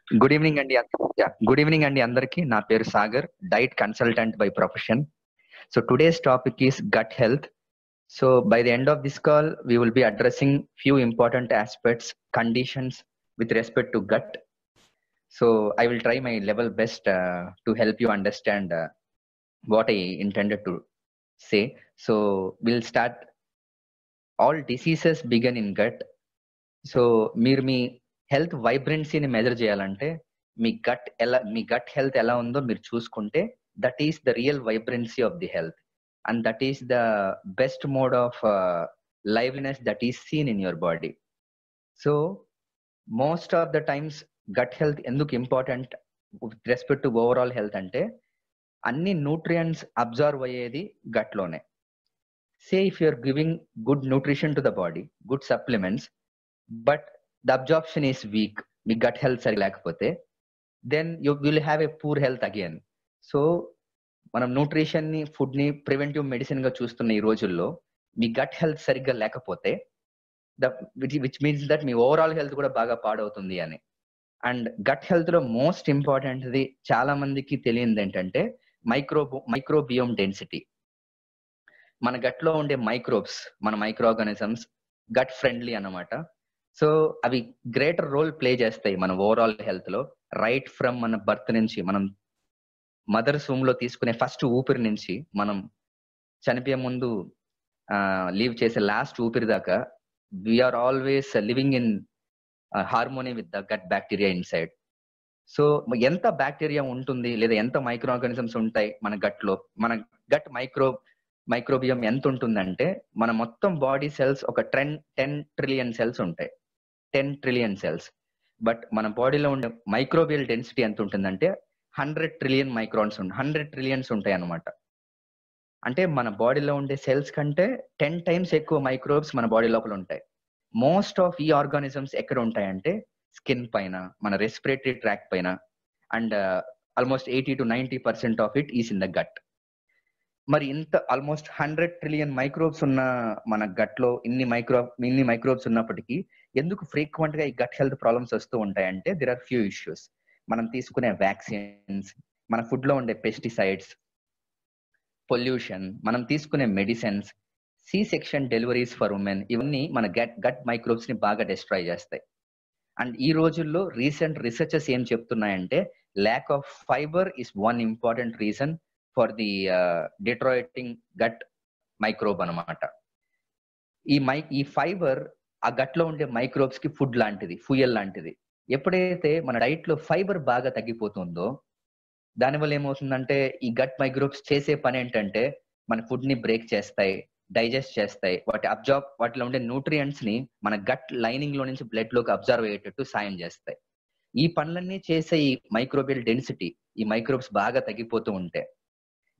Good evening అండి. Good evening అండి అందరికి. నా పేరు Sagar, diet consultant by profession. So today's topic is gut health. So by the end of this call, we will be addressing few important aspects, conditions with respect to gut. So I will try my level best to help you understand what I intended to say. So we'll start. All diseases begin in gut. So మీరు మీ health వైబ్రెన్సీని measure చేయాలంటే మీ gut health ఎలా ఉందో మీరు చూసుకుంటే that is the real vibrancy of the health and that is the best mode of liveliness that is seen in your body. So most of the times gut health ఎందుకు important with respect to overall health అంటే అన్ని nutrients absorb అయ్యేది గట్లోనే. Say if you're giving good nutrition to the body, good supplements, but the absorption is weak, మీ gut health సరిగా లేకపోతే then you will have a poor health again. So మనం nutrition ని, food ని preventive medicine గా చూస్తున్న ఈ రోజుల్లో మీ గట్ హెల్త్ సరిగ్గా లేకపోతే which means that me overall health కూడా బాగా పాడవుతుంది అని. అండ్ గట్ హెల్త్ లో మోస్ట్ ఇంపార్టెంట్ది చాలా మందికి తెలియనిది ఏంటంటే మైక్రోబియోమ్ డెన్సిటీ. మన గట్ లో ఉండే మైక్రోబ్స్, మన మైక్రో ఆర్గానిజమ్స్ గట్ ఫ్రెండ్లీ అన్నమాట. సో అవి గ్రేటర్ రోల్ ప్లే చేస్తాయి మన ఓవరాల్ హెల్త్ లో. రైట్ ఫ్రమ్ మన బర్త్ నుంచి, మనం మదర్స్ రూమ్ లో తీసుకునే ఫస్ట్ ఊపిరి నుంచి మనం చనిపోయే ముందు లీవ్ చేసే లాస్ట్ ఊపిరి దాకా we are always living in harmony with the gut bacteria inside. So ఎంత బ్యాక్టీరియా ఉంటుంది లేదా ఎంత మైక్రో ఆర్గానిజమ్స్ ఉంటాయి మన గట్ లో, మన గట్ మైక్రోబియం ఎంత ఉంటుందంటే మన మొత్తం బాడీ సెల్స్ ఒక 10 ట్రిలియన్ సెల్స్ ఉంటాయి, 10 ట్రిలియన్ సెల్స్. బట్ మన బాడీలో ఉండే మైక్రోబియల్ డెన్సిటీ ఎంత ఉంటుందంటే 100 ట్రిలియన్ మైక్రాన్స్ 100 ట్రిలియన్స్ ఉంటాయి అన్నమాట. అంటే మన బాడీలో ఉండే సెల్స్ కంటే 10 టైమ్స్ ఎక్కువ మైక్రోబ్స్ మన బాడీ లోపల ఉంటాయి. మోస్ట్ ఆఫ్ ఈ ఆర్గానిజమ్స్ ఎక్కడ ఉంటాయంటే స్కిన్ పైన, మన రెస్పిరేటరీ ట్రాక్ పైన, and almost 80-90% of it is in the gut. మరి ఇంత ఆల్మోస్ట్ 100 ట్రిలియన్ మైక్రోబ్స్ ఉన్న మన గట్ లో ఇన్ని మైక్రోబ్స్ ఉన్నప్పటికీ ఎందుకు ఫ్రీక్వెంట్ గా ఈ గట్ హెల్త్ ప్రాబ్లమ్స్ వస్తూ ఉంటాయంటే దేర్ ఆర్ ఫ్యూ ఇష్యూస్. మనం తీసుకునే వ్యాక్సిన్స్, మన ఫుడ్ లో ఉండే పెస్టిసైడ్స్, పొల్యూషన్, మనం తీసుకునే medicines, C section deliveries for women, ఇవన్నీ మన గట్ మైక్రోబ్స్ ని బాగా డిస్ట్రాయ్ చేస్తాయి. అండ్ ఈ రోజుల్లో రీసెంట్ రీసెర్చెస్ ఏం చెప్తున్నాయంటే lack of fibre is one important reason for the deteriorating gut microbe అనమాట. ఈ ఫైబర్ ఆ గట్ లో ఉండే మైక్రోబ్స్ కి ఫుడ్ లాంటిది, ఫ్యూయల్ లాంటిది. ఎప్పుడైతే మన డైట్ లో ఫైబర్ బాగా తగ్గిపోతుందో దానివల్ల ఏమవుతుందంటే ఈ గట్ మైక్రోబ్స్ చేసే పని ఏంటంటే మన ఫుడ్ ని బ్రేక్ చేస్తాయి, డైజెస్ట్ చేస్తాయి, వాటిలో ఉండే న్యూట్రియంట్స్ ని మన గట్ లైనింగ్ లో నుంచి బ్లడ్ లోకి అబ్జర్వ్ అయ్యేటట్టు సాయం చేస్తాయి. ఈ పనులన్నీ చేసే ఈ మైక్రోబియల్ డెన్సిటీ, ఈ మైక్రోబ్స్ బాగా తగ్గిపోతూ ఉంటే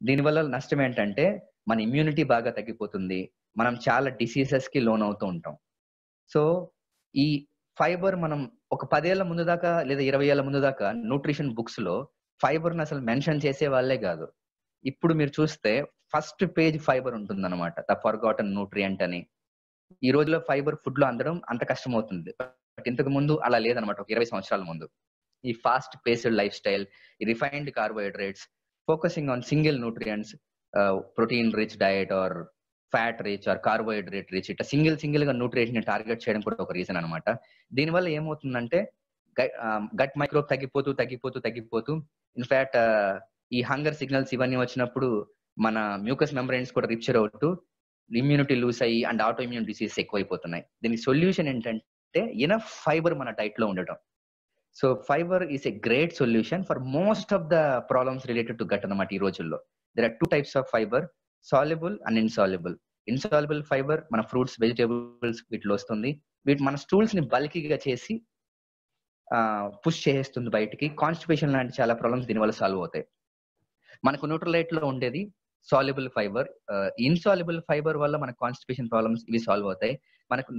దీనివల్ల నష్టం ఏంటంటే మన ఇమ్యూనిటీ బాగా తగ్గిపోతుంది, మనం చాలా డిసీజెస్ కి లోన్ అవుతూ ఉంటాం. సో ఈ ఫైబర్ మనం ఒక 10 ఏళ్ల ముందు దాకా లేదా 20 ఏళ్ల ముందు దాకా న్యూట్రిషన్ బుక్స్ లో ఫైబర్ ని అసలు మెన్షన్ చేసే వాళ్ళే కాదు. ఇప్పుడు మీరు చూస్తే ఫస్ట్ పేజ్ ఫైబర్ ఉంటుంది అనమాట, ద ఫర్గాటన్ న్యూట్రియంట్ అని. ఈ రోజులో ఫైబర్ ఫుడ్ లో అందడం అంత కష్టం అవుతుంది, బట్ ఇంతకు ముందు అలా లేదనమాట. ఒక 20 సంవత్సరాల ముందు ఈ ఫాస్ట్ పేస్డ్ లైఫ్ స్టైల్, ఈ refined carbohydrates, focusing on single nutrients, protein rich diet or fat rich or carbohydrate rich, ఇట్లా సింగిల్ గా న్యూట్రియంట్ ని టార్గెట్ చేయడం కూడా ఒక రీజన్ అనమాట. దీనివల్ల ఏమవుతుందంటే గట్ మైక్రోబ్ తగ్గిపోతూ ఇన్ఫాక్ట్ ఈ హంగర్ సిగ్నల్స్ ఇవన్నీ వచ్చినప్పుడు మన మ్యూకస్ మెంబ్రెయిన్స్ కూడా రిప్చర్ అవుతూ ఇమ్యూనిటీ లూస్ అయ్యి అండ్ ఆటో ఇమ్యూన్ డిసీజ్ ఎక్కువైపోతున్నాయి. దీనికి సొల్యూషన్ ఏంటంటే ఇనఫ్ ఫైబర్ మన డైట్ లో ఉండటం. So fibre is a great solution for most of the problems related to gut అన్నమాట. ఈ రోజుల్లో there are 2 types of fibre, soluble and insoluble. Insoluble fibre మన ఫ్రూట్స్, వెజిటేబుల్స్ వీటిలో వస్తుంది. మన స్టూల్స్ ని బల్కీగా చేసి పుష్ చేసేస్తుంది బయటికి. కాన్స్టిపేషన్ లాంటి చాలా ప్రాబ్లమ్స్ దీనివల్ల సాల్వ్ అవుతాయి. మనకు న్యూట్రలైట్ లో ఉండేది సాల్యుబుల్ ఫైబర్. ఇన్సాల్యుబుల్ ఫైబర్ వల్ల మన కాన్స్టిపేషన్ ప్రాబ్లమ్స్ ఇవి సాల్వ్ అవుతాయి. మనకు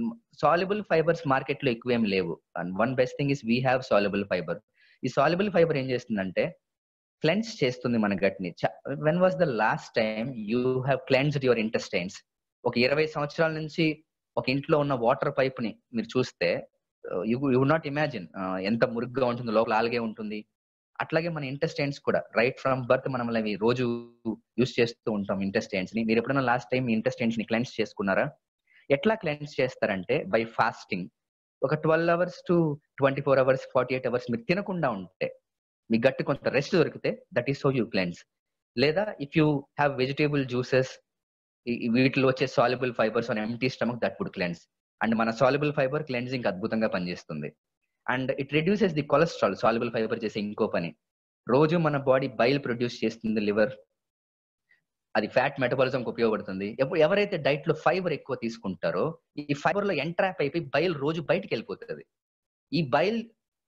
సాల్యుబుల్ ఫైబర్స్ మార్కెట్ లో ఎక్కువేం లేవు. And one best thing is we have soluble fibre. ఈ సాల్యుబుల్ ఫైబర్ ఏం చేస్తుందంటే క్లెన్స్ చేస్తుంది మన గట్ ని. When was the last time you have cleansed your intestines? ఒక 20 సంవత్సరాల నుంచి ఒక ఇంట్లో ఉన్న వాటర్ పైప్ ని మీరు చూస్తే యూ వుడ్ నాట్ ఇమాజిన్ ఎంత మురుగ్గా ఉంటుంది, లోపల ఆల్గే ఉంటుంది. అట్లాగే మన ఇంటెస్టైన్స్ కూడా రైట్ ఫ్రమ్ బర్త్ మనం అవి రోజు యూస్ చేస్తూ ఉంటాం ఇంటెస్టైన్స్ ని. మీరు ఎప్పుడైనా లాస్ట్ టైం ఇంటెస్టైన్స్ ని క్లెన్స్ చేసుకున్నారా? ఎట్లా క్లెన్స్ చేస్తారంటే బై ఫాస్టింగ్. ఒక 12 అవర్స్ టు 24 అవర్స్ 48 అవర్స్ మీరు తినకుండా ఉంటే మీ గట్టి కొంత రెస్ట్ దొరికితే that is so you cleanse. లేదా if you have vegetable juices, వీటిలో వచ్చే soluble fibres on empty stomach, that would cleanse. And మన సాల్యుబుల్ ఫైబర్ క్లెన్జింగ్ అద్భుతంగా పనిచేస్తుంది. And it reduces the cholesterol. Soluble fibre చేసే ఇంకో పని, రోజు మన బాడీ బైల్ ప్రొడ్యూస్ చేస్తుంది లివర్, అది ఫ్యాట్ మెటబాలిజంకి ఉపయోగపడుతుంది. ఎవరైతే డైట్ లో ఫైబర్ ఎక్కువ తీసుకుంటారో ఈ ఫైబర్ లో ఎంట్రాప్ అయిపోయి బైల్ రోజు బయటికి వెళ్ళిపోతుంది. ఈ బైల్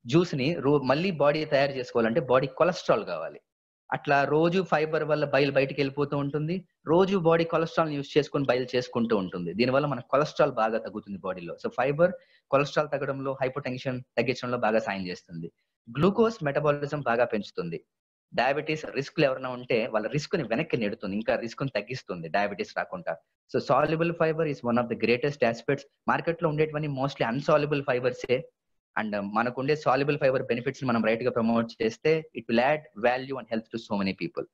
జ్యూస్ ని మళ్ళీ బాడీ తయారు చేసుకోవాలంటే బాడీ కొలెస్ట్రాల్ కావాలి. అట్లా రోజు ఫైబర్ వల్ల బైల్ బయటికి వెళ్ళిపోతూ ఉంటుంది, రోజు బాడీ కొలెస్ట్రాల్ యూస్ చేసుకుని బైల్ చేసుకుంటూ ఉంటుంది. దీనివల్ల మన కొలెస్ట్రాల్ బాగా తగ్గుతుంది బాడీలో. సో ఫైబర్ కొలెస్ట్రాల్ తగ్గడంలో, హైపోటెన్షన్ తగ్గించడంలో బాగా సాయం చేస్తుంది. గ్లూకోజ్ మెటబాలిజం బాగా పెంచుతుంది. డయాబెటీస్ రిస్క్ ఎవరైనా ఉంటే వాళ్ళ రిస్క్ ని వెనక్కి నెడుతుంది, ఇంకా రిస్క్ ని తగ్గిస్తుంది డయాబెటీస్ రాకుండా. So soluble fibre is one of the greatest aspects. Market లో ఉండేటివన్నీ మోస్ట్లీ అన్సాల్యుబుల్ ఫైబర్సే. అండ్ మనకుండే సాల్యుబుల్ ఫైబర్ బెనిఫిట్స్ మనం రైట్ గా ప్రమోట్ చేస్తే it will add value and health to so many people.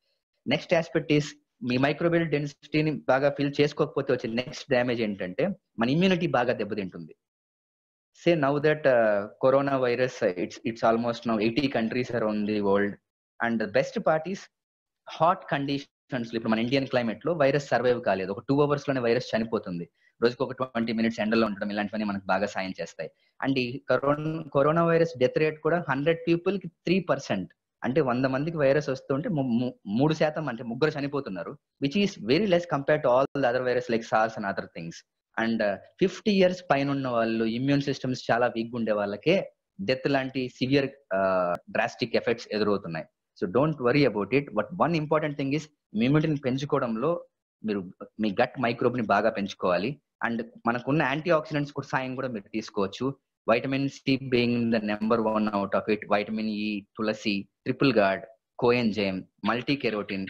Next aspect is మీ microbial డెన్సిటీని బాగా ఫిల్ చేసుకోకపోతే వచ్చే నెక్స్ట్ డ్యామేజ్ ఏంటంటే మన ఇమ్యూనిటీ బాగా దెబ్బతింటుంది. సే now that corona virus it's almost now 80 countries around the world. And best part is hot conditions. ఇప్పుడు మన ఇండియన్ క్లైమేట్ లో వైరస్ సర్వైవ్ కాలేదు, ఒక 2 hours లోనే వైరస్ చనిపోతుంది. రోజుకి ఒక 20 minutes ఎండలో ఉండడం ఇలాంటివన్నీ మనకు బాగా సాయం చేస్తాయి. అండ్ ఈ కరోనా వైరస్ డెత్ రేట్ కూడా 100 people కి 3%. అంటే 100 మందికి వైరస్ వస్తుంటే 3% అంటే 3 చనిపోతున్నారు, which is very less compare to all the other virus like SARS and other things. And 50 years పైన ఉన్న వాళ్ళు, ఇమ్యూన్ సిస్టమ్స్ చాలా వీక్ ఉండే వాళ్ళకే డెత్ లాంటి సివియర్ డ్రాస్టిక్ ఎఫెక్ట్స్ ఎదురవుతున్నాయి. So don't worry about it. But one important thing is ఇమ్యూనిటీని పెంచుకోవడంలో మీరు మీ గట్ మైక్రోబ్ ని బాగా పెంచుకోవాలి. అండ్ మనకున్న యాంటీ ఆక్సిడెంట్స్ కూడా సాయం కూడా మీరు తీసుకోవచ్చు. Vitamin C being the number 1 out of it. Vitamin E, tulsi, triple guard, coenzyme, multi carotene,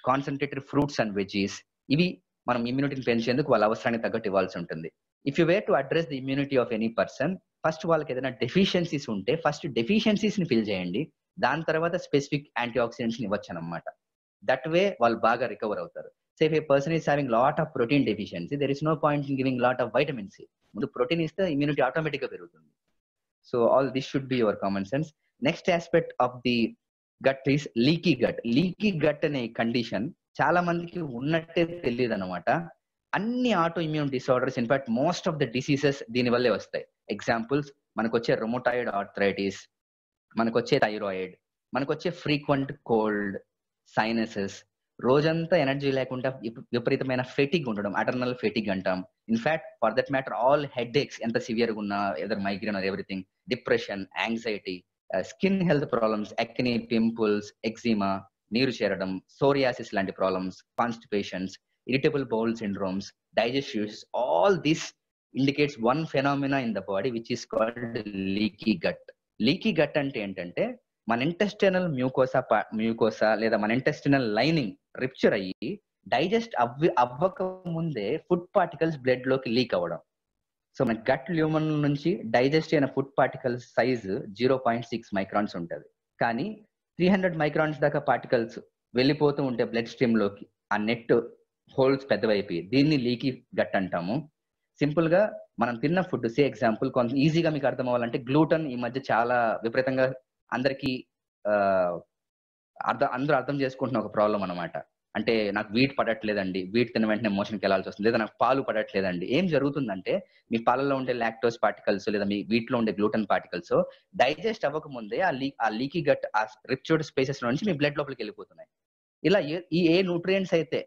concentrated fruits and veggies, ఇవి మనం ఇమ్యూనిటీని పెంచేందుకు వాళ్ళ అవసరానికి తగ్గట్టు ఇవ్వాల్సి ఉంటుంది. If you were to address the immunity of any person, first వాళ్ళకి ఏదైనా డెఫిషియన్సీస్ ఉంటే ఫస్ట్ డెఫిషియన్సీస్ ని ఫిల్ చేయండి, దాని తర్వాత స్పెసిఫిక్ యాంటీ ఆక్సిడెంట్స్ ని ఇవ్వచ్చు అనమాట. దట్ వే వాళ్ళు బాగా రికవర్ అవుతారు. So if a person is having lot of protein deficiency, there is no point in giving lot of vitamin C. ముందు ప్రోటీన్ ఇస్తే ఇమ్యూనిటీ ఆటోమేటిక్ గా పెరుగుతుంది. So all this should be your common sense. Next aspect of the gut is leaky gut. Leaky gut అనే condition చాలా మందికి ఉన్నట్టే తెలియదు అనమాట. అన్ని autoimmune disorders, in fact most of the diseases దీని వల్లే వస్తాయి. ఎగ్జాంపుల్స్ మనకొచ్చే రొమోటాయిడ్ ఆర్థరైటిస్, మనకొచ్చే థైరాయిడ్, మనకొచ్చే ఫ్రీక్వెంట్ కోల్డ్, సైనసెస్, రోజంతా ఎనర్జీ లేకుండా విపరీతమైన ఫెటిగ్ ఉండడం, అటర్నల్ ఫెటిగ్ అంటాం. In fact for that matter all headaches ఎంత సివియర్ గా ఉన్నా, either migraine or everything, depression, anxiety, skin health problems, acne, pimples, eczema, నీరు చేరడం, సోరియాసిస్ లాంటి problems, constipations, irritable bowel syndromes, digestive issues, all this indicates one phenomena in the body which is called leaky gut. Leaky gut అంటే ఏంటంటే మన intestinal mucosa లేదా మన intestinal lining రిప్చర్ అయ్యి digest అవ్వక ముందే ఫుడ్ పార్టికల్స్ బ్లడ్ లోకి లీక్ అవ్వడం. సో మన గట్ ల్యూమన్ నుంచి డైజెస్ట్ అయిన ఫుడ్ పార్టికల్స్ సైజు 0.6 microns ఉంటుంది. కానీ 300 microns దాకా పార్టికల్స్ వెళ్ళిపోతూ ఉంటే బ్లడ్ స్ట్రీమ్ లోకి, ఆ నెట్ హోల్స్ పెద్దవైపోయి దీన్ని లీకీ గట్ అంటాము. సింపుల్ గా మనం తిన్న ఫుడ్, సే ఎగ్జాంపుల్ కొంత ఈజీగా మీకు అర్థం అవ్వాలంటే, గ్లూటన్ ఈ మధ్య చాలా విపరీతంగా అందరికీ అందరూ అర్థం చేసుకుంటున్న ఒక ప్రాబ్లం అనమాట. అంటే నాకు వీట్ పడట్లేదండి, వీట్ తిన్న వెంటనే మోషన్కి వెళ్ళాల్సి వస్తుంది, లేదా నాకు పాలు పడట్లేదండి. ఏం జరుగుతుందంటే మీ పాలలో ఉండే లాక్టోస్ పార్టికల్స్ లేదా మీ వీటిలో ఉండే గ్లూటన్ పార్టికల్స్ డైజెస్ట్ అవ్వక ముందే ఆ లీకీ గట్, ఆ రిప్చర్డ్ స్పేసెస్ నుంచి మీ బ్లడ్ లోపలికి వెళ్ళిపోతున్నాయి. ఇలా ఏ న్యూట్రియంట్స్ అయితే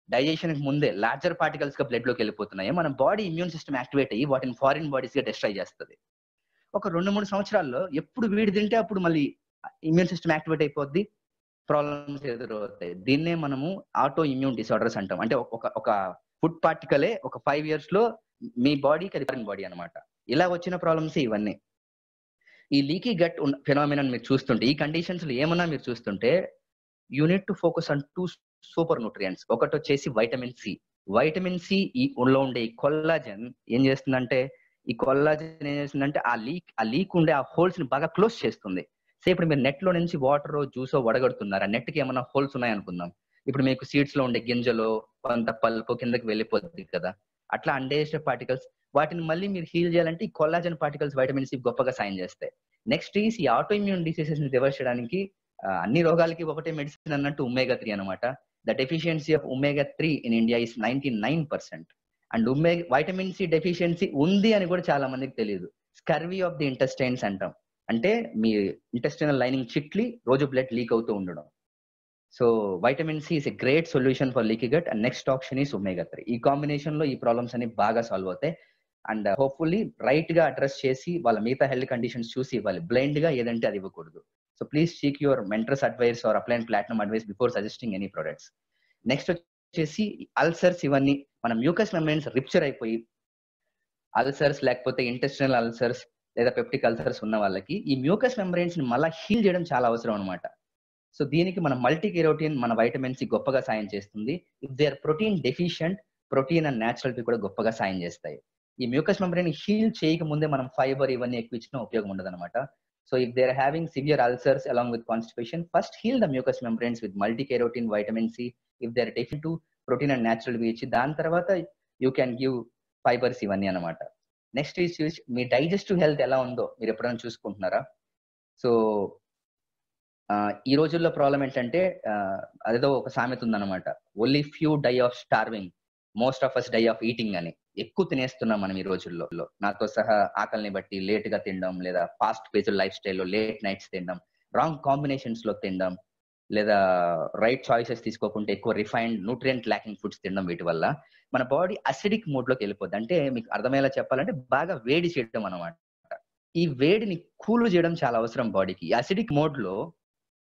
డైజెషన్ కి ముందే లార్జర్ పార్టికల్స్ గా బ్లడ్ లోకి వెళ్ళిపోతున్నాయి, మన బాడీ ఇమ్యూన్ సిస్టమ్ యాక్టివేట్ అయ్యి వాటిని ఫారిన్ బాడీస్ గా డిస్ట్రాయ్ చేస్తుంది. ఒక 2-3 సంవత్సరాల్లో ఎప్పుడు వీడి తింటే అప్పుడు మళ్ళీ ఇమ్యూన్ సిస్టమ్ యాక్టివేట్ అయిపోద్ది, ప్రాబ్లమ్స్ ఎదురవుతాయి. దీన్నే మనము ఆటో ఇమ్యూన్ డిసార్డర్స్ అంటాం. అంటే ఒక ఫుడ్ పార్టికలే ఒక 5 years లో మీ బాడీకి అది ఫారిన్ బాడీ అనమాట. ఇలా వచ్చిన ప్రాబ్లమ్స్ ఇవన్నీ. ఈ లీకీ గట్ ఫెనామినన్ మీరు చూస్తుంటే, ఈ కండిషన్స్ లో ఏమన్నా మీరు చూస్తుంటే, you need to focus on 2 super nutrients. ఒకటి వచ్చేసి వైటమిన్ సి. వైటమిన్ సి లో ఉండే కొల్లాజన్ ఏం చేస్తుందంటే ఈ కొల్లాజన్ ఏం చేస్తుందంటే ఆ లీక్ ఉండే ఆ హోల్స్ ని బాగా క్లోజ్ చేస్తుంది. సో ఇప్పుడు మీరు నెట్ లో నుంచి వాటర్ జ్యూసో వడగడుతున్నారు, ఆ నెట్ కి ఏమైనా హోల్స్ ఉన్నాయనుకుందాం. ఇప్పుడు మీకు సీడ్స్ లో ఉండే గింజలో కొంత పల్పు కిందకి వెళ్ళిపోతుంది కదా, అట్లా అన్డైజెస్టెడ్ పార్టికల్స్ వాటిని మళ్ళీ మీరు హీల్ చేయాలంటే ఈ కొల్లాజన్ పార్టికల్స్ వైటమిన్ సి గొప్పగా సాయం చేస్తాయి. నెక్స్ట్ ఈ ఆటో ఇమ్యూన్ డిసీజెస్ ని రివర్స్ చేయడానికి అన్ని రోగాలకి ఒకటే మెడిసిన్ అన్నట్టు omega-3 అనమాట. The deficiency of omega-3 in India is 99%. And vitamin C deficiency ఉంది అని కూడా చాలా మందికి తెలియదు. స్కర్వీ ఆఫ్ ది ఇంటెస్టైన్స్ అంటాం, అంటే మీ ఇంటెస్టైనల్ లైనింగ్ చిట్లి రోజు బ్లడ్ లీక్ అవుతూ ఉండడం. So vitamin C is a great solution for leaky gut and next option is omega-3. ఈ కాంబినేషన్ లో ఈ ప్రాబ్లమ్స్ అన్ని బాగా సాల్వ్ అవుతాయి. అండ్ హోప్ఫుల్లీ రైట్ గా అడ్రస్ చేసి వాళ్ళ మిగతా హెల్త్ కండిషన్స్ చూసి ఇవ్వాలి, బ్లైండ్ గా ఏదంటే అది ఇవ్వకూడదు. So please seek your mentors advice are upline platinum advice before suggesting any products. Next వచ్చేసి అల్సర్స్, ఇవన్నీ మన మ్యూకస్ మెంబ్రెన్స్ రిప్చర్ అయిపోయి అల్సర్స్ లేకపోతే ఇంటెస్టినల్ అల్సర్స్ లేదా పెప్టిక్ అల్సర్స్ ఉన్న వాళ్ళకి ఈ మ్యూకస్ మెంబ్రెన్స్ ని మళ్ళీ హీల్ చేయడం చాలా అవసరం అనమాట. సో దీనికి మన మల్టీ కెరోటిన్, మన వైటమిన్ సి గొప్పగా సాయం చేస్తుంది. If they are protein deficient, protein and natural కూడా గొప్పగా సాయం చేస్తాయి. ఈ మ్యూకస్ మెంబ్రెన్ హీల్ చేయక ముందే మనం ఫైబర్ ఇవన్నీ ఎక్కువ ఇచ్చినా ఉపయోగం ఉండదు అనమాట. So if they are having severe ulcers along with constipation, first heal the mucous membranes with multi carotene, vitamin C. If they are deficient to protein and natural ఇచ్చి దాని తర్వాత యూ క్యాన్ గివ్ ఫైబర్స్ ఇవన్నీ అనమాట. Next is మీ digestive health ఎలా ఉందో మీరు ఎప్పుడైనా చూసుకుంటున్నారా? సో ఈ రోజుల్లో ప్రాబ్లం ఏంటంటే అదేదో ఒక సామెత ఉందన్నమాట, only few die of starving, most of us die of eating అని. ఎక్కువ తినేస్తున్నాం మనం ఈ రోజుల్లో, నాతో సహా ఆకలిని బట్టి లేట్ గా తినడం, లేదా ఫాస్ట్ పేస్డ్ లైఫ్ స్టైల్లో లేట్ నైట్స్ తినడం, రాంగ్ కాంబినేషన్స్ లో తినడం, లేదా రైట్ చాయిసెస్ తీసుకోకుండా ఎక్కువ రిఫైన్డ్ న్యూట్రియంట్ ల్యాకింగ్ ఫుడ్స్ తినడం, వీటి వల్ల మన బాడీ అసిడిక్ మోడ్ లోకి వెళ్ళిపోద్ది. అంటే మీకు అర్థమయ్యేలా చెప్పాలంటే బాగా వేడి చేయడం అనమాట. ఈ వేడిని కూల్ చేయడం చాలా అవసరం బాడీకి. ఈ అసిడిక్ మోడ్ లో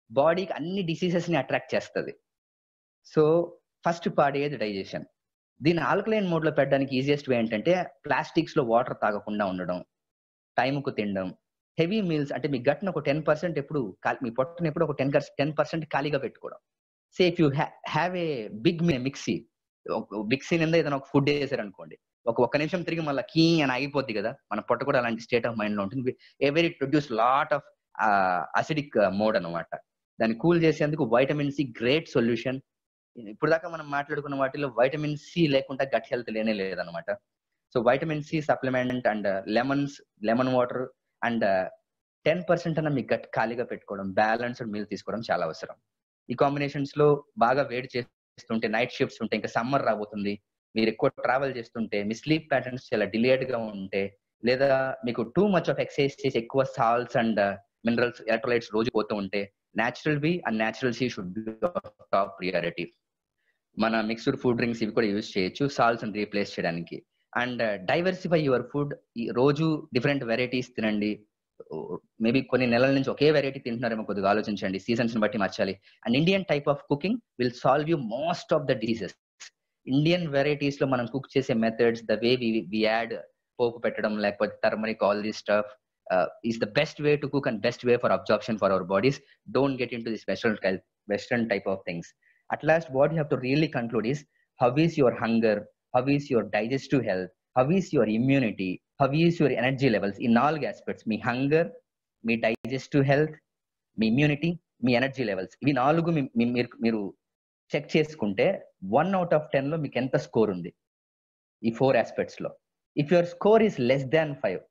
బాడీకి అన్ని డిసీజెస్ ని అట్రాక్ట్ చేస్తుంది. సో ఫస్ట్ పార్ట్ ఏది డైజెషన్. దీన్ని ఆల్కలైన్ మోడ్ లో పెట్టడానికి ఈజియెస్ట్ వే ఏంటంటే ప్లాస్టిక్స్ లో వాటర్ తాగకుండా ఉండడం, టైంకు తినడం, హెవీ మీల్స్, అంటే మీ గట్ను ఒక 10% ఎప్పుడు మీ పొట్టను ఎప్పుడు ఒక 10% ఖాళీగా పెట్టుకోవడం. Say if you have a big mixie నింద ఏదైనా ఒక ఫుడ్ వేసారు అనుకోండి, ఒక్క నిమిషం తిరిగి మళ్ళీ కీ అని ఆగిపోద్ది కదా, మన పొట్ట కూడా అలాంటి స్టేట్ ఆఫ్ మైండ్ లో ఉంటుంది. Every produce lot of acidic mode అనమాట. దాన్ని కూల్ చేసేందుకు వైటమిన్ సి గ్రేట్ సొల్యూషన్. ఇప్పుడు దాకా మనం మాట్లాడుకున్న వాటిలో వైటమిన్ సి లేకుండా గట్ హెల్త్ లేనే లేదనమాట. So vitamin C supplement and lemon water and 10% అన్న మీ గట్ ఖాళీగా పెట్టుకోవడం, బ్యాలెన్స్డ్ మీల్ తీసుకోవడం చాలా అవసరం. ఈ కాంబినేషన్స్ లో బాగా వేడి చేస్తుంటే, నైట్ షిఫ్ట్స్ ఉంటే, ఇంకా సమ్మర్ రాబోతుంది, మీరు ఎక్కువ ట్రావెల్ చేస్తుంటే, మీ స్లీప్ ప్యాటర్న్స్ చాలా డిలేడ్ గా ఉంటే, లేదా మీకు టూ మచ్ ఆఫ్ ఎక్సర్సైజ్ చేసి ఎక్కువ సాల్ట్స్ అండ్ మినరల్స్, ఎలక్ట్రోలైట్స్ రోజు పోతూ ఉంటే, natural B and natural C should be top priority. మన మిక్స్డ్ ఫుడ్ డ్రింక్స్ ఇవి కూడా యూజ్ చేయొచ్చు సాల్ట్స్ ని రీప్లేస్ చేయడానికి. And diversify your food. ఈ రోజు డిఫరెంట్ వెరైటీస్ తినండి. మేబీ కొన్ని నెలల నుంచి ఒకే వెరైటీ తింటున్నారేమో, కొద్దిగా ఆలోచించండి, సీజన్స్ ని బట్టి మార్చాలి. And Indian type of cooking will solve you most of the diseases. Indian varieties లో మనం కుక్ చేసే methods, the way we add పోపు పెట్టడం, లేకపోతే turmeric, all this stuff is the best way to cook and best way for absorption for our bodies. Don't get into this western type of things. At last, what you have to really conclude is, how is your hunger, how is your digestive health, how is your immunity, how is your energy levels in all aspects. Me hunger, me digestive health, me immunity, me energy levels, ఇవి 4 మీరు check చేసుకుంటే 1 out of 10 లో మీకు ఎంత score ఉంది ఈ 4 aspects లో. If your score is less than 5,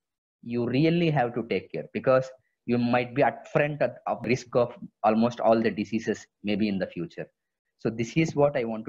you really have to take care, because you might be at front of risk of almost all the diseases maybe in the future. So this is what I want to